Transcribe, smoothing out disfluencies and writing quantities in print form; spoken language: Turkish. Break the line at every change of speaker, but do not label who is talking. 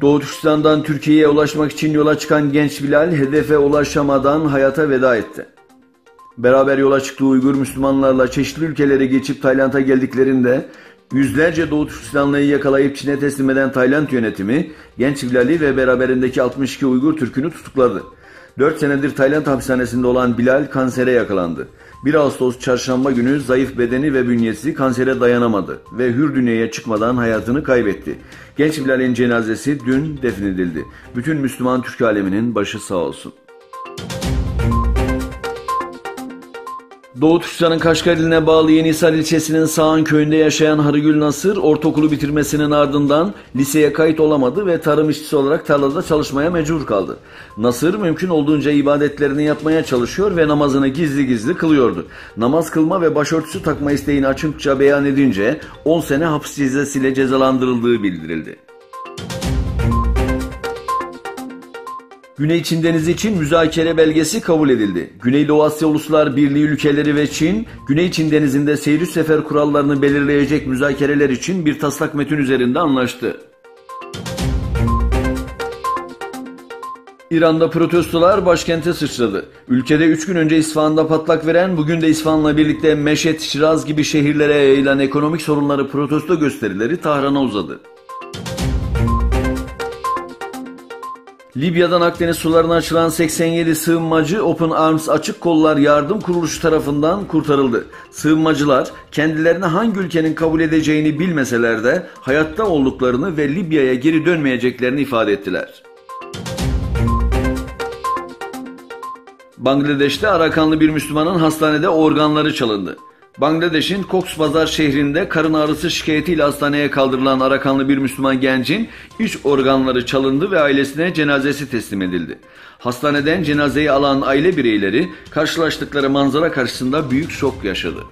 Doğu Türkistan'dan Türkiye'ye ulaşmak için yola çıkan genç Bilal hedefe ulaşamadan hayata veda etti. Beraber yola çıktığı Uygur Müslümanlarla çeşitli ülkelere geçip Tayland'a geldiklerinde yüzlerce Doğu Türkistanlıyı yakalayıp Çin'e teslim eden Tayland yönetimi genç Bilal'i ve beraberindeki 62 Uygur Türk'ünü tutukladı. 4 senedir Tayland hapishanesinde olan Bilal kansere yakalandı. 1 Ağustos çarşamba günü zayıf bedeni ve bünyesi kansere dayanamadı ve hür dünyaya çıkmadan hayatını kaybetti. Genç Bilal'in cenazesi dün defnedildi. Bütün Müslüman Türk aleminin başı sağ olsun. Doğu Türkistan'ın Kaşgar iline bağlı Yenihisar ilçesinin Sağan köyünde yaşayan Harigül Nasır, ortaokulu bitirmesinin ardından liseye kayıt olamadı ve tarım işçisi olarak tarlada çalışmaya mecbur kaldı. Nasır mümkün olduğunca ibadetlerini yapmaya çalışıyor ve namazını gizli gizli kılıyordu. Namaz kılma ve başörtüsü takma isteğini açıkça beyan edince 10 sene hapis cezasıyla cezalandırıldığı bildirildi. Güney Çin Denizi için müzakere belgesi kabul edildi. Güneydoğu Asya Uluslar Birliği ülkeleri ve Çin, Güney Çin Denizi'nde seyir sefer kurallarını belirleyecek müzakereler için bir taslak metin üzerinde anlaştı. İran'da protestolar başkente sıçradı. Ülkede 3 gün önce İsfahan'da patlak veren, bugün de İsfahan'la birlikte Meşet, Şiraz gibi şehirlere yayılan ekonomik sorunları protesto gösterileri Tahran'a uzadı. Libya'dan Akdeniz sularına açılan 87 sığınmacı Open Arms Açık Kollar Yardım Kuruluşu tarafından kurtarıldı. Sığınmacılar kendilerini hangi ülkenin kabul edeceğini bilmeseler de hayatta olduklarını ve Libya'ya geri dönmeyeceklerini ifade ettiler. Bangladeş'te Arakanlı bir Müslümanın hastanede organları çalındı. Bangladeş'in Cox's Bazar şehrinde karın ağrısı şikayetiyle hastaneye kaldırılan Arakanlı bir Müslüman gencin iç organları çalındı ve ailesine cenazesi teslim edildi. Hastaneden cenazeyi alan aile bireyleri karşılaştıkları manzara karşısında büyük şok yaşadı.